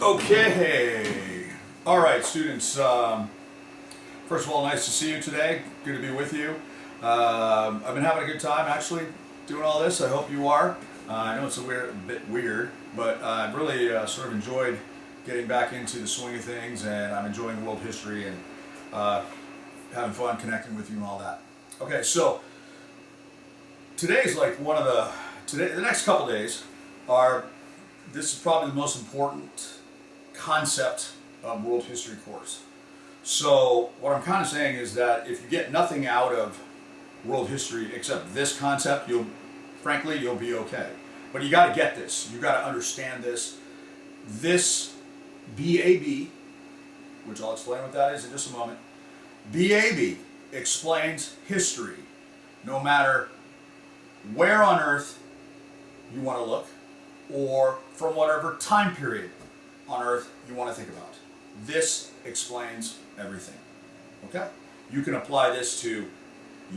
Okay. All right, students. First of all, nice to see you today. Good to be with you. I've been having a good time actually doing all this. I hope you are. I know it's a bit weird, but I've really sort of enjoyed getting back into the swing of things, and I'm enjoying world history and having fun connecting with you and all that. Okay, so today's like the next couple days this is probably the most important concept of world history course. So what I'm kind of saying is that if you get nothing out of world history except this concept, frankly you'll be okay. But you got to get this. You got to understand this. This BAB, which I'll explain what that is in just a moment. BAB explains history, no matter where on earth you want to look, or from whatever time period on earth you want to think about. This explains everything. Okay? You can apply this to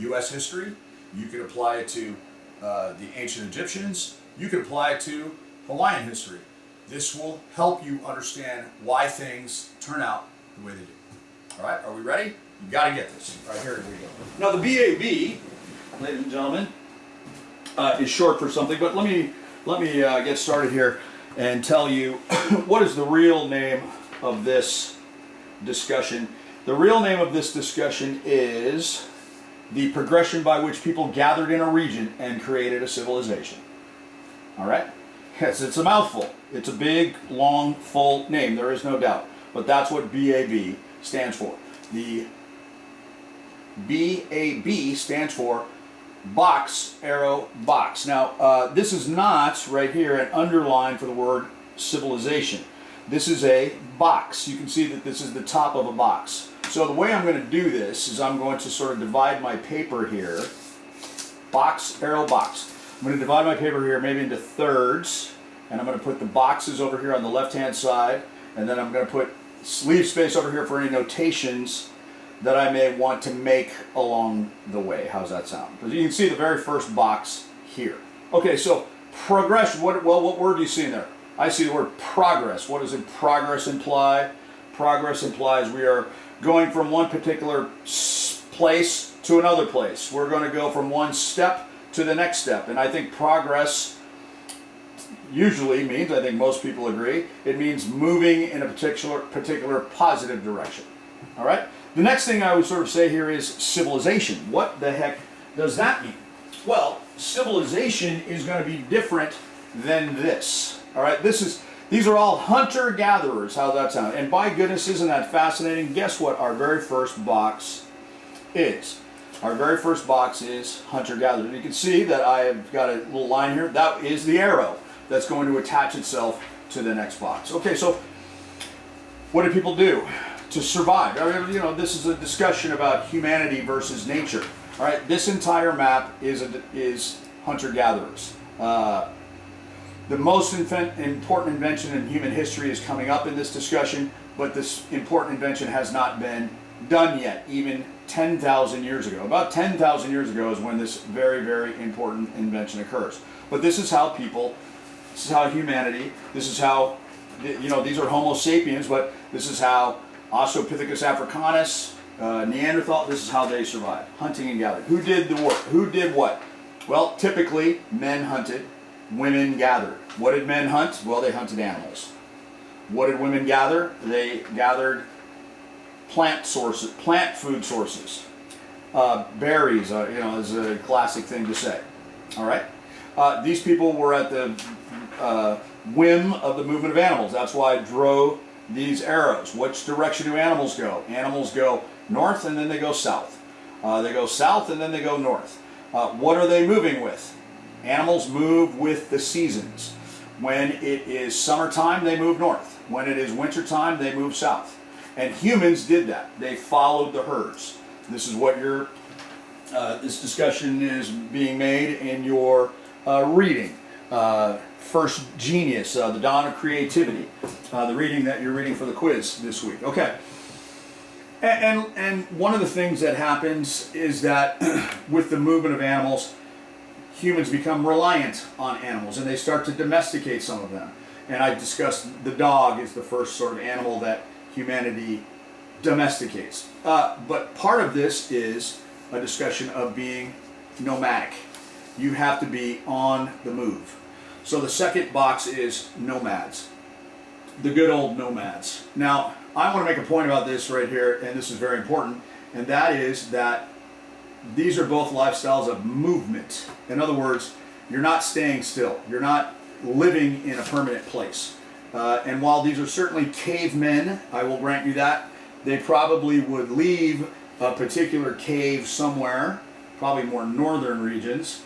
U.S. history. You can apply it to the ancient Egyptians. You can apply it to Hawaiian history. This will help you understand why things turn out the way they do. All right? Are we ready? You got to get this. All right, here we go. Now the BAB, ladies and gentlemen, is short for something, but let me get started here and tell you what is the real name of this discussion. The real name of this discussion is the progression by which people gathered in a region and created a civilization. All right? Yes, it's a mouthful. It's a big, long, full name. There is no doubt. But that's what BAB stands for. The BAB stands for BoxArrowBox. Now, this is not right here an underline for the word civilization. This is a box. You can see that this is the top of a box. So the way I'm going to do this is I'm going to sort of divide my paper here. BoxArrowBox. I'm going to divide my paper here maybe into thirds, and I'm going to put the boxes over here on the left-hand side, and then I'm going to put leave space over here for any notations that I may want to make along the way. How's that sound? Because you can see the very first box here. Okay, so progression. What word do you see in there? I see the word progress. What does progress imply? Progress implies we are going from one particular place to another place. We're going to go from one step to the next step. And I think progress usually means, I think most people agree, it means moving in a particular positive direction. All right? The next thing I would sort of say here is civilization. What the heck does that mean? Well, civilization is going to be different than this. All right? These are all hunter-gatherers. How's that sound? And by goodness, isn't that fascinating? Guess what our very first box is? Our very first box is hunter-gatherer. You can see that I have got a little line here. That is the arrow that's going to attach itself to the next box. Okay, so what did people do to survive? I mean, you know, this is a discussion about humanity versus nature. All right, this entire map is hunter-gatherers. The most important invention in human history is coming up in this discussion, but this important invention has not been done yet, even 10,000 years ago. About 10,000 years ago is when this very, very important invention occurs. But this is how humanity, this is how, you know, these are Homo sapiens, but this is how Australopithecus africanus, Neanderthal, this is how they survived, hunting and gathering. Who did the work? Who did what? Well, typically, men hunted, women gathered. What did men hunt? Well, they hunted animals. What did women gather? They gathered plant food sources. Berries, you know, is a classic thing to say. All right? These people were at the whim of the movement of animals. That's why I drew these arrows. Which direction do animals go? Animals go north and then they go south. They go south and then they go north. What are they moving with? Animals move with the seasons. When it is summertime, they move north. When it is wintertime, they move south. And humans did that. They followed the herds. This is what this discussion is being made in your reading. First Genius, The Dawn of Creativity, the reading that you're reading for the quiz this week. Okay. And one of the things that happens is that with the movement of animals, humans become reliant on animals and they start to domesticate some of them. And I discussed the dog is the first sort of animal that humanity domesticates. But part of this is a discussion of being nomadic. You have to be on the move. So the second box is nomads. The good old nomads. Now, I want to make a point about this right here, and this is very important, and that is that these are both lifestyles of movement. In other words, you're not staying still. You're not living in a permanent place. And while these are certainly cavemen, I will grant you that, they probably would leave a particular cave somewhere, probably more northern regions,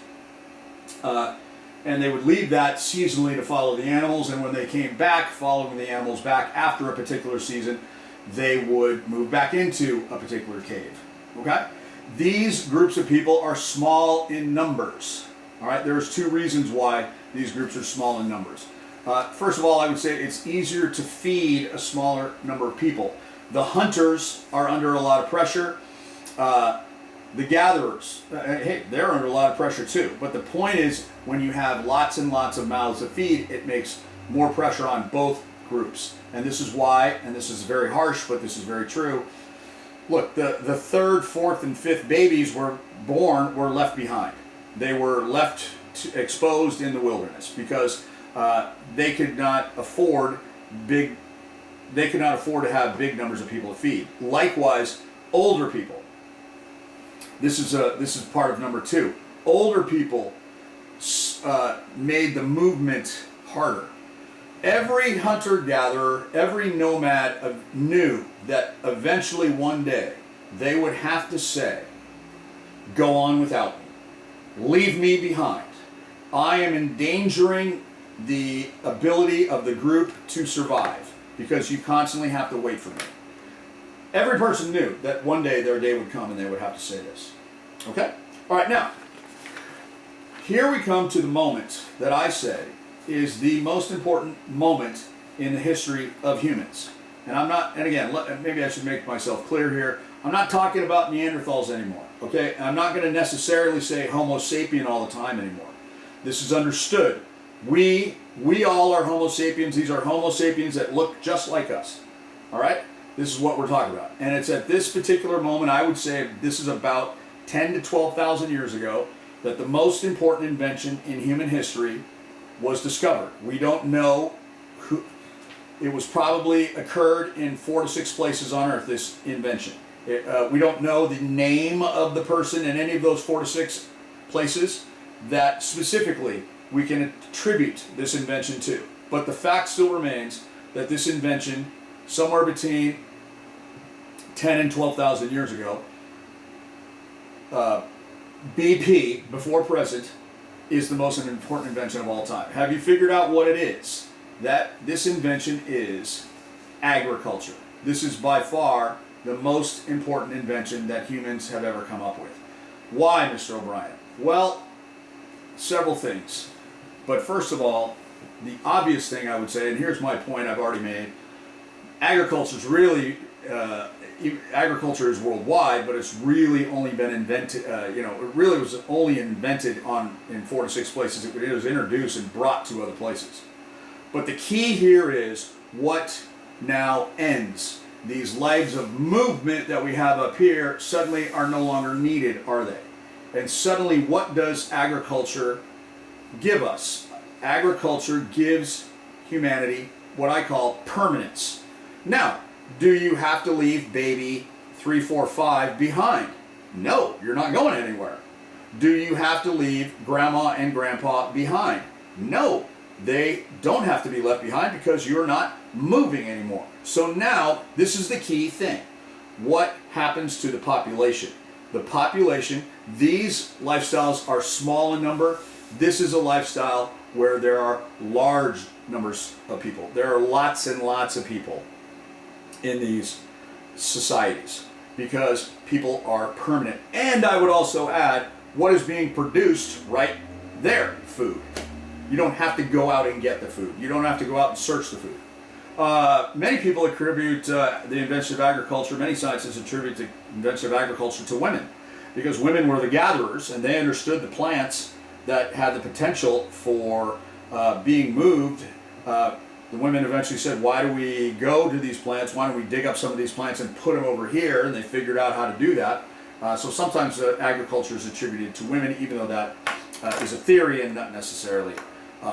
and they would leave that seasonally to follow the animals, and when they came back, following the animals back after a particular season, they would move back into a particular cave. Okay? These groups of people are small in numbers. All right? There's two reasons why these groups are small in numbers. First of all, I would say it's easier to feed a smaller number of people. The hunters are under a lot of pressure. The gatherers, hey, they're under a lot of pressure too. But the point is, when you have lots and lots of mouths to feed, it makes more pressure on both groups. And this is why, and this is very harsh, but this is very true. Look, the third, fourth, and fifth babies were left behind. They were left exposed in the wilderness because they could not afford to have big numbers of people to feed. Likewise, older people. This is part of number two. Older people made the movement harder. Every hunter-gatherer, every nomad knew that eventually one day they would have to say, go on without me. Leave me behind. I am endangering the ability of the group to survive because you constantly have to wait for me. Every person knew that one day their day would come and they would have to say this. Okay? All right, now, here we come to the moment that I say is the most important moment in the history of humans. And I'm not, and again, maybe I should make myself clear here. I'm not talking about Neanderthals anymore. Okay? I'm not going to necessarily say Homo sapien all the time anymore. This is understood. We all are Homo sapiens. These are Homo sapiens that look just like us. All right? This is what we're talking about. And it's at this particular moment, I would say this is about 10 to 12,000 years ago, that the most important invention in human history was discovered. We don't know who. It was probably occurred in 4 to 6 places on Earth, this invention. We don't know the name of the person in any of those 4 to 6 places that specifically we can attribute this invention to. But the fact still remains that this invention, somewhere between 10 and 12,000 years ago, BP, before present, is the most important invention of all time. Have you figured out what it is? That this invention is agriculture. This is by far the most important invention that humans have ever come up with. Why, Mr. O'Brien? Well, several things. But first of all, the obvious thing I would say, and here's my point I've already made, agriculture is worldwide, but it's really only been invented, it really was only invented in 4 to 6 places. It was introduced and brought to other places. But the key here is what now ends. These legs of movement that we have up here suddenly are no longer needed, are they? And suddenly, what does agriculture give us? Agriculture gives humanity what I call permanence. Now, do you have to leave baby 3, 4, 5 behind? No, you're not going anywhere. Do you have to leave grandma and grandpa behind? No, they don't have to be left behind because you're not moving anymore. So now, this is the key thing. What happens to the population? The population, these lifestyles are small in number. This is a lifestyle where there are large numbers of people. There are lots and lots of people in these societies because people are permanent. And I would also add what is being produced right there, food. You don't have to go out and get the food. You don't have to go out and search the food. Many people attribute the invention of agriculture, many scientists attribute the invention of agriculture to women because women were the gatherers and they understood the plants that had the potential for being moved the women eventually said, why do we go to these plants? Why don't we dig up some of these plants and put them over here? And they figured out how to do that. So sometimes agriculture is attributed to women, even though that is a theory and not necessarily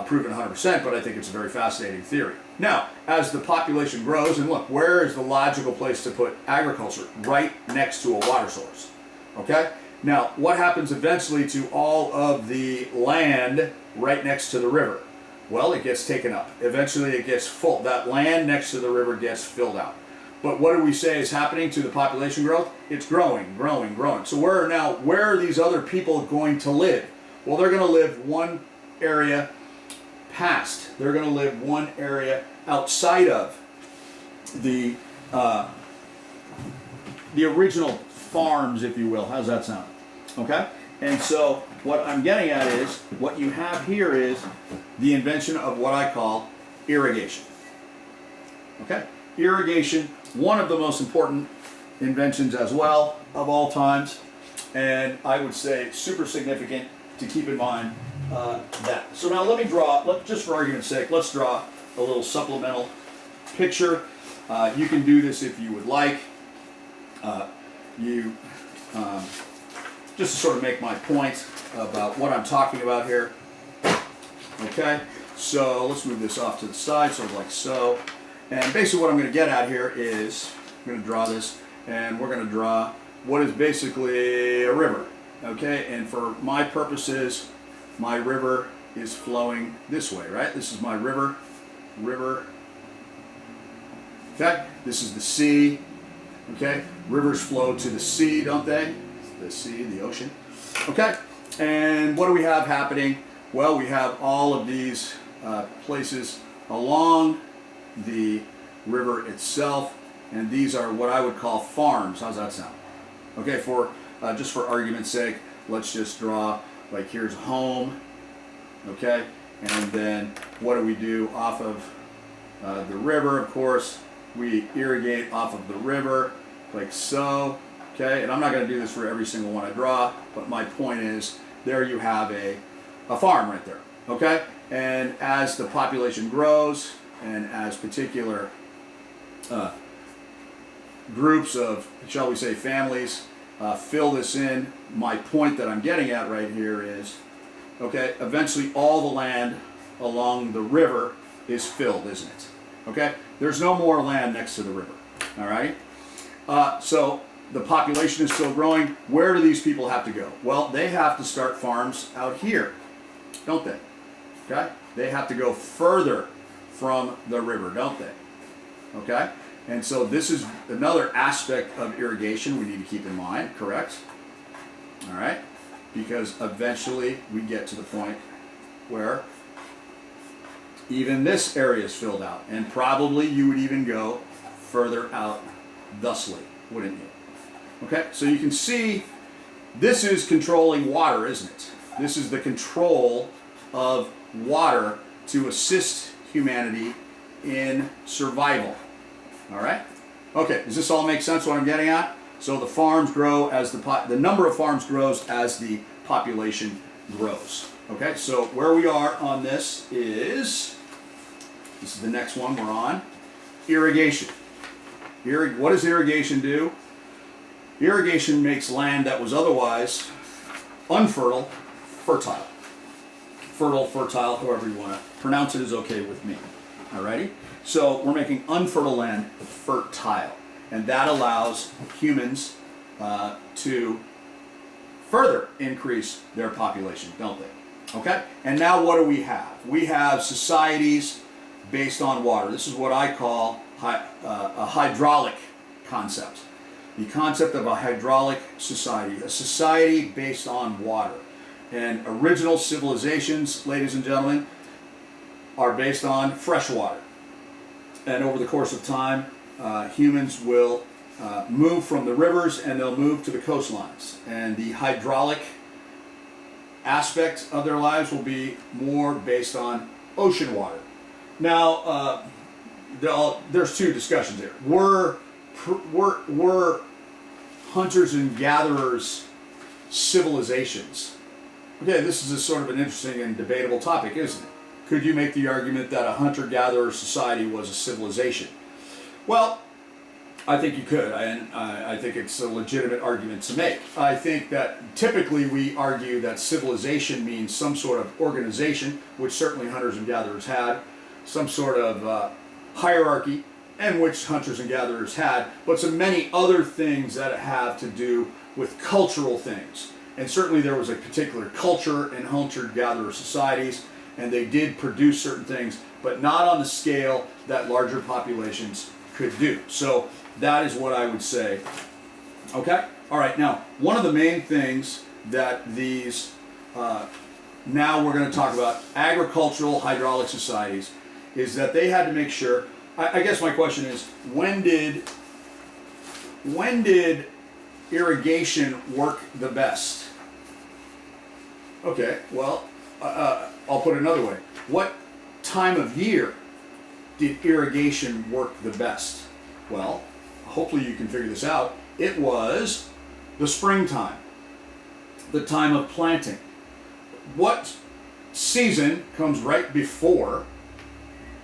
proven 100%, but I think it's a very fascinating theory. Now, as the population grows, and look, where is the logical place to put agriculture? Right next to a water source, okay? Now, what happens eventually to all of the land right next to the river? Well, it gets taken up. Eventually it gets full. That land next to the river gets filled out. But what do we say is happening to the population growth? It's growing, growing, growing. So where are these other people going to live? Well, they're going to live one area past. They're going to live one area outside of the original farms, if you will. How's that sound? Okay? And so what I'm getting at is, what you have here is the invention of what I call irrigation. Okay? Irrigation, one of the most important inventions as well of all times, and I would say super significant to keep in mind that. So now let me draw, just for argument's sake, let's draw a little supplemental picture. You can do this if you would like. Just to sort of make my point about what I'm talking about here. Okay, so let's move this off to the side, sort of like so. And basically what I'm going to get at here is, I'm going to draw this, and we're going to draw what is basically a river. Okay, and for my purposes, my river is flowing this way, right? This is my river. Okay, this is the sea. Okay, rivers flow to the sea, don't they? The sea, the ocean. Okay, and what do we have happening? Well, we have all of these places along the river itself, and these are what I would call farms. How's that sound? Okay, just for argument's sake, let's just draw, like, here's home, okay, and then what do we do off of the river? Of course, we irrigate off of the river, like so. Okay, and I'm not going to do this for every single one I draw, but my point is, there you have a farm right there. Okay, and as the population grows, and as particular groups of, shall we say, families fill this in, my point that I'm getting at right here is, okay, eventually all the land along the river is filled, isn't it? Okay, there's no more land next to the river. All right, so the population is still growing. Where do these people have to go? Well, they have to start farms out here, don't they? Okay? They have to go further from the river, don't they? Okay? And so this is another aspect of irrigation we need to keep in mind, correct? All right? Because eventually we get to the point where even this area is filled out. And probably you would even go further out thusly, wouldn't you? Okay, so you can see this is controlling water, isn't it? This is the control of water to assist humanity in survival. All right? Okay, does this all make sense what I'm getting at? So the farms grow as the number of farms grows as the population grows. Okay, so where we are on this is the next one we're on, irrigation. What does irrigation do? Irrigation makes land that was otherwise unfertile, fertile. Fertile, fertile, however you want to pronounce it is okay with me. Alrighty? So we're making unfertile land fertile. And that allows humans to further increase their population, don't they? Okay? And now what do we have? We have societies based on water. This is what I call a hydraulic concept. The concept of a hydraulic society, a society based on water. And original civilizations, ladies and gentlemen, are based on fresh water. And over the course of time, humans will move from the rivers and they'll move to the coastlines. And the hydraulic aspect of their lives will be more based on ocean water. Now, there's two discussions here. Were hunters and gatherers civilizations? Okay, this is a sort of an interesting and debatable topic, isn't it? could you make the argument that a hunter-gatherer society was a civilization? Well, I think you could, and I think it's a legitimate argument to make. I think that typically we argue that civilization means some sort of organization, which certainly hunters and gatherers had, some sort of hierarchy, and which hunters and gatherers had, but so many other things that have to do with cultural things. And certainly there was a particular culture in hunter-gatherer societies, and they did produce certain things, but not on the scale that larger populations could do. So that is what I would say. Okay? All right, now, one of the main things that these, now we're going to talk about agricultural hydraulic societies, is that they had to make sure, I guess my question is, when did irrigation work the best? Okay, well, I'll put it another way. What time of year did irrigation work the best? Well, hopefully you can figure this out. It was the springtime, the time of planting. What season comes right before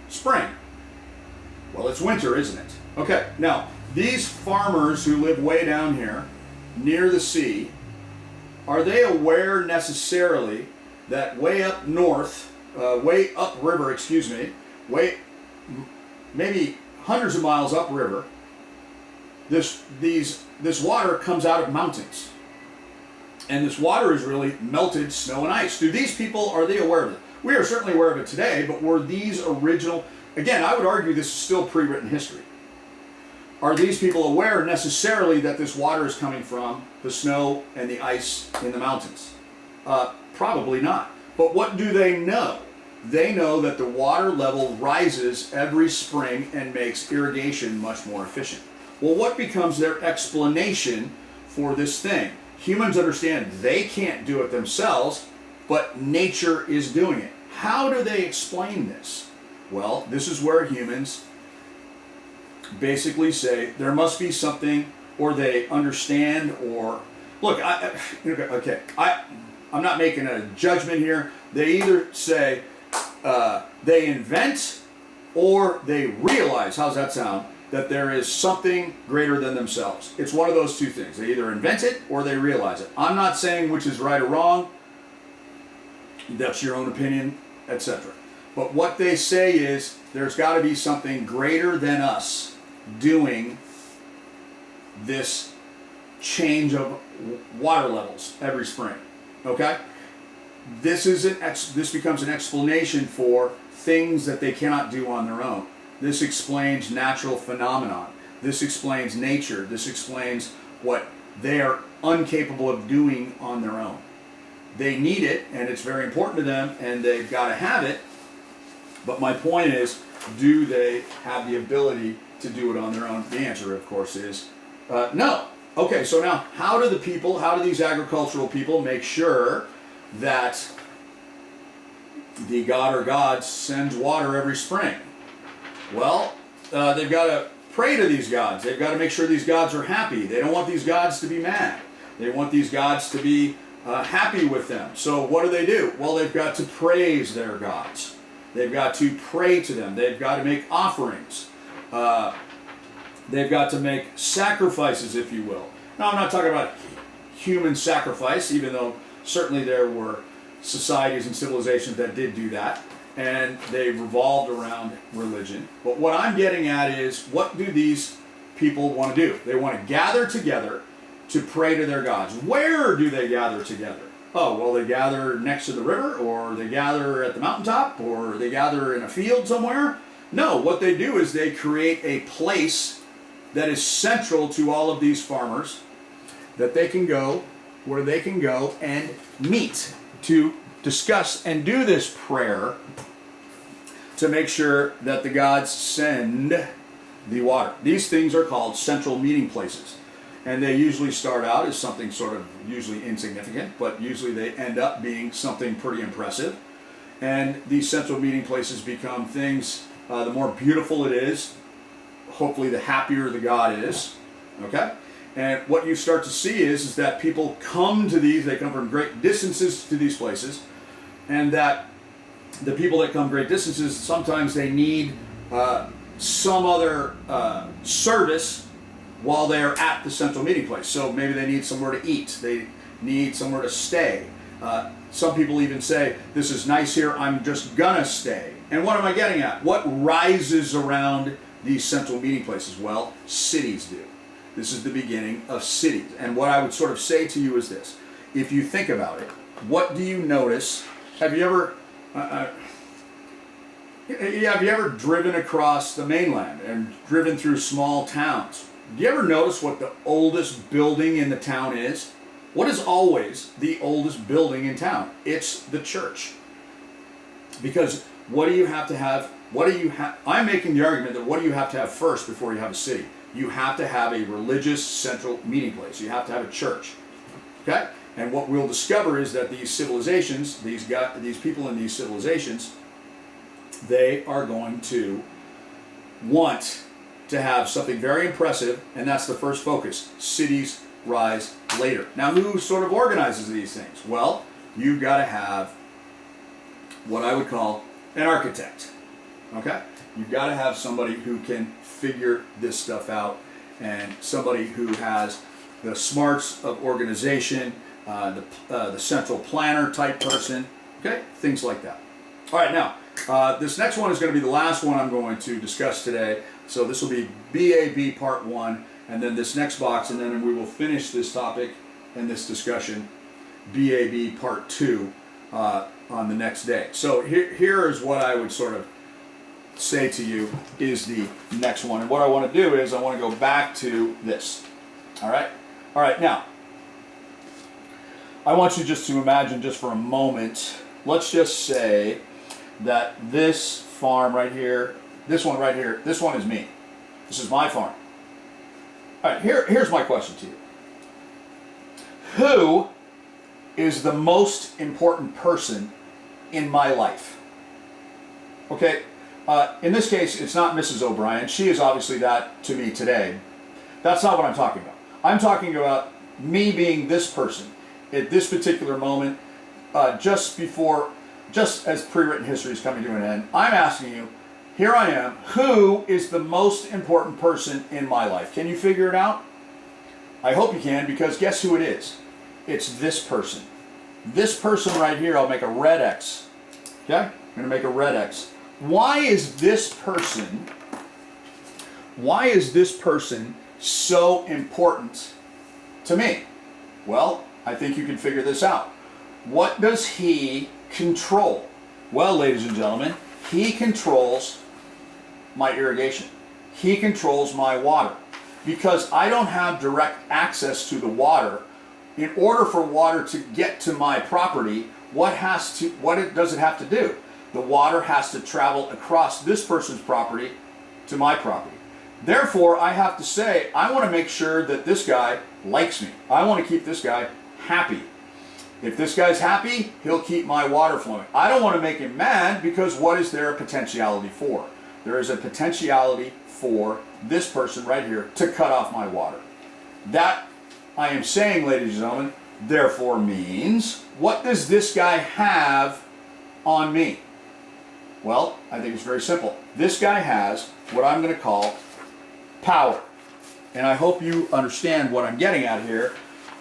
spring? Well, it's winter, isn't it? Okay, now, these farmers who live way down here, near the sea, are they aware necessarily that way up north, way upriver, excuse me, maybe hundreds of miles upriver, this water comes out of mountains. And this water is really melted snow and ice. Do these people, are they aware of it? We are certainly aware of it today, but were these original, again, I would argue this is still pre-written history. Are these people aware necessarily that this water is coming from the snow and the ice in the mountains? Probably not. But what do they know? They know that the water level rises every spring and makes irrigation much more efficient. Well, what becomes their explanation for this thing? Humans understand they can't do it themselves, but nature is doing it. How do they explain this? Well, this is where humans basically say there must be something, or they understand, or look, I'm not making a judgment here. They either say they invent or they realize, how's that sound, that there is something greater than themselves. It's one of those two things. They either invent it or they realize it. I'm not saying which is right or wrong. That's your own opinion, etc. But what they say is there's got to be something greater than us doing this change of water levels every spring. Okay? This becomes an explanation for things that they cannot do on their own. This explains natural phenomenon. This explains nature. This explains what they are incapable of doing on their own. They need it, and it's very important to them, and they've got to have it. But my point is, do they have the ability to do it on their own? The answer, of course, is no. Okay, so now, how do these agricultural people make sure that the god or gods sends water every spring? Well, they've got to pray to these gods. They've got to make sure these gods are happy. They don't want these gods to be mad. They want these gods to be happy with them. So what do? Well, they've got to praise their gods. They've got to pray to them. They've got to make offerings. They've got to make sacrifices, if you will. Now, I'm not talking about human sacrifice, even though certainly there were societies and civilizations that did do that, and they revolved around religion. But what I'm getting at is, what do these people want to do? They want to gather together to pray to their gods. Where do they gather together? Oh, well, they gather next to the river, or they gather at the mountaintop, or they gather in a field somewhere. No, what they do is they create a place that is central to all of these farmers, that they can go, where they can go and meet to discuss and do this prayer to make sure that the gods send the water. These things are called central meeting places. And they usually start out as something sort of usually insignificant, but usually they end up being something pretty impressive. And these central meeting places become things, the more beautiful it is, hopefully the happier the god is. Okay? And what you start to see is that people come to these, they come from great distances to these places, and that the people that come great distances, sometimes they need some other service while they're at the central meeting place. So maybe they need somewhere to eat. They need somewhere to stay. Some people even say, this is nice here, I'm just gonna stay. And what am I getting at? What rises around these central meeting places? Well, cities do. This is the beginning of cities. And what I would sort of say to you is this. If you think about it, what do you notice? Have you ever driven across the mainland and driven through small towns? Do you ever notice what the oldest building in the town is? What is always the oldest building in town? It's the church. Because what do you have to have? I'm making the argument that what do you have to have first before you have a city? You have to have a religious central meeting place. You have to have a church. Okay? And what we'll discover is that these civilizations, these people in these civilizations, they are going to want to have something very impressive, and that's the first focus. Cities rise later. Now, who sort of organizes these things? Well, you've got to have what I would call an architect. Okay? You've got to have somebody who can figure this stuff out, and somebody who has the smarts of organization, the central planner type person, okay? Things like that. All right, now, this next one is going to be the last one I'm going to discuss today. So this will be BAB Part 1, and then this next box, and then we will finish this topic and this discussion, BAB Part 2, on the next day. So here is what I would sort of say to you is the next one. And what I want to do is I want to go back to this. All right? All right, now, I want you just to imagine just for a moment, let's just say that this farm right here, this one right here, this one is me. This is my farm. All right, here's my question to you. Who is the most important person in my life? Okay, in this case, it's not Mrs. O'Brien. She is obviously that to me today. That's not what I'm talking about. I'm talking about me being this person at this particular moment, just as pre-written history is coming to an end. I'm asking you, here I am, who is the most important person in my life? Can you figure it out? I hope you can, because guess who it is? It's this person. This person right here, I'll make a red X. Okay? I'm going to make a red X. Why is this person so important to me? Well, I think you can figure this out. What does he control? Well, ladies and gentlemen, he controls my irrigation. He controls my water. Because I don't have direct access to the water, in order for water to get to my property, what does it have to do? The water has to travel across this person's property to my property. Therefore, I have to say, I want to make sure that this guy likes me. I want to keep this guy happy. If this guy's happy, he'll keep my water flowing. I don't want to make him mad, because what is there a potentiality for? There is a potentiality for this person right here to cut off my water. That, I am saying, ladies and gentlemen, therefore means, what does this guy have on me? Well, I think it's very simple. This guy has what I'm going to call power. And I hope you understand what I'm getting at here.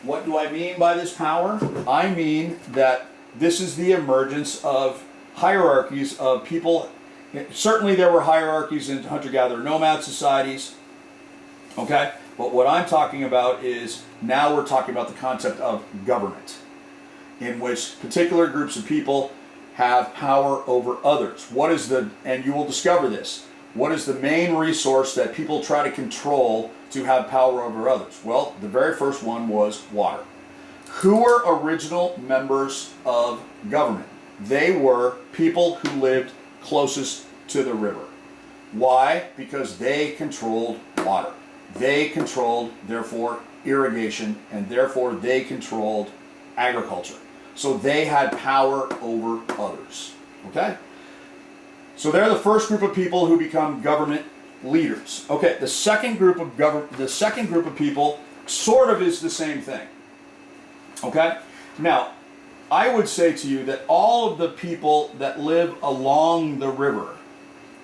What do I mean by this power? I mean that this is the emergence of hierarchies of people. Certainly there were hierarchies in hunter-gatherer nomad societies. Okay? But what I'm talking about is, now we're talking about the concept of government, in which particular groups of people have power over others. And you will discover this, what is the main resource that people try to control to have power over others? Well, the very first one was water. Who were original members of government? They were people who lived closest to the river. Why? Because they controlled water. They controlled, therefore, irrigation, and therefore they controlled agriculture. So they had power over others. Okay? So they're the first group of people who become government leaders. Okay, the second group of people sort of is the same thing. Okay? Now, I would say to you that all of the people that live along the river,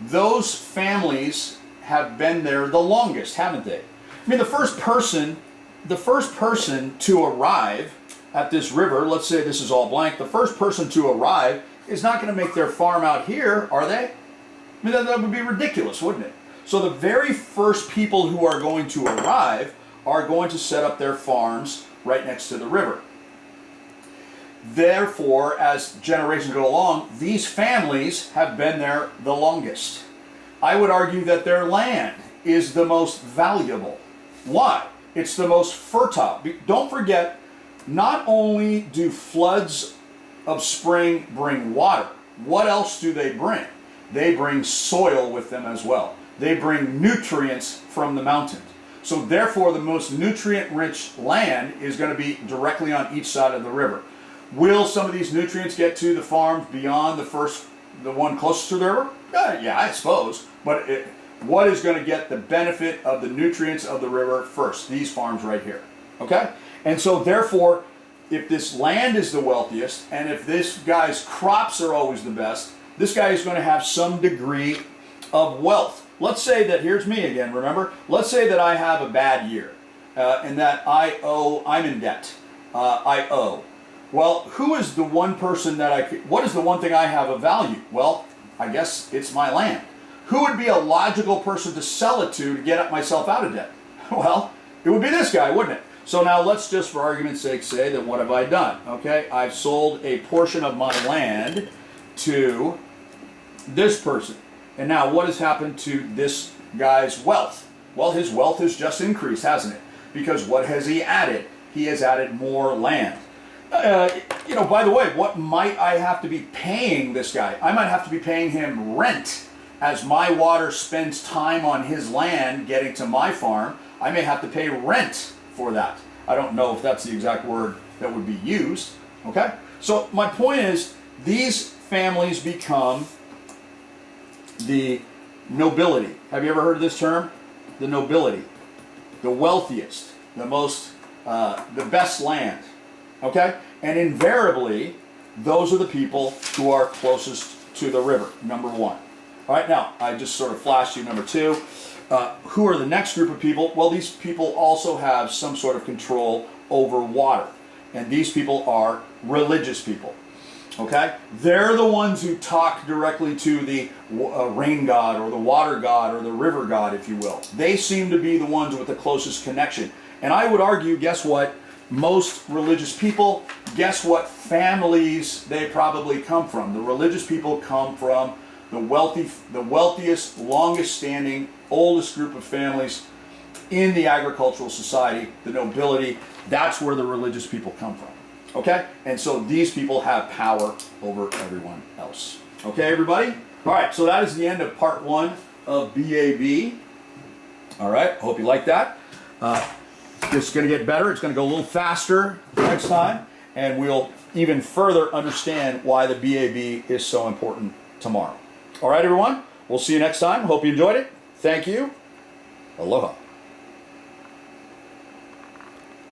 those families have been there the longest, haven't they? I mean, the first person to arrive at this river, let's say this is all blank, the first person to arrive is not going to make their farm out here, are they? I mean, that would be ridiculous, wouldn't it? So the very first people who are going to arrive are going to set up their farms right next to the river. Therefore, as generations go along, these families have been there the longest. I would argue that their land is the most valuable. Why? It's the most fertile. Don't forget, not only do floods of spring bring water, what else do they bring? They bring soil with them as well. They bring nutrients from the mountains. So therefore, the most nutrient-rich land is going to be directly on each side of the river. Will some of these nutrients get to the farms beyond the one closest to the river? Yeah, I suppose. But what is going to get the benefit of the nutrients of the river first? These farms right here. Okay? And so therefore, if this land is the wealthiest, and if this guy's crops are always the best, this guy is going to have some degree of wealth. Let's say that, here's me again, remember? Let's say that I have a bad year, and that I'm in debt. I owe. Well, who is the one person what is the one thing I have of value? Well, I guess it's my land. Who would be a logical person to sell it to get myself out of debt? Well, it would be this guy, wouldn't it? So now let's just, for argument's sake, say that what have I done? Okay, I've sold a portion of my land to this person. And now what has happened to this guy's wealth? Well, his wealth has just increased, hasn't it? Because what has he added? He has added more land. By the way, what might I have to be paying this guy? I might have to be paying him rent. As my water spends time on his land getting to my farm, I may have to pay rent for that. I don't know if that's the exact word that would be used. Okay? So my point is, these families become the nobility. Have you ever heard of this term? The nobility. The wealthiest, the best land. Okay? And invariably, those are the people who are closest to the river, number one. All right, now, I just sort of flashed you number two. Who are the next group of people? Well, these people also have some sort of control over water. And these people are religious people. Okay? They're the ones who talk directly to the rain god or the water god or the river god, if you will. They seem to be the ones with the closest connection. And I would argue, guess what? Most religious people, guess what families they probably come from? The religious people come from the wealthiest, longest standing, oldest group of families in the agricultural society, the nobility. That's where the religious people come from. Okay? And so these people have power over everyone else. Okay, everybody? All right, so that is the end of part one of BAB. All right, hope you like that. It's going to get better. It's going to go a little faster next time, and we'll even further understand why the BAB is so important tomorrow. All right, everyone. We'll see you next time. Hope you enjoyed it. Thank you. Aloha.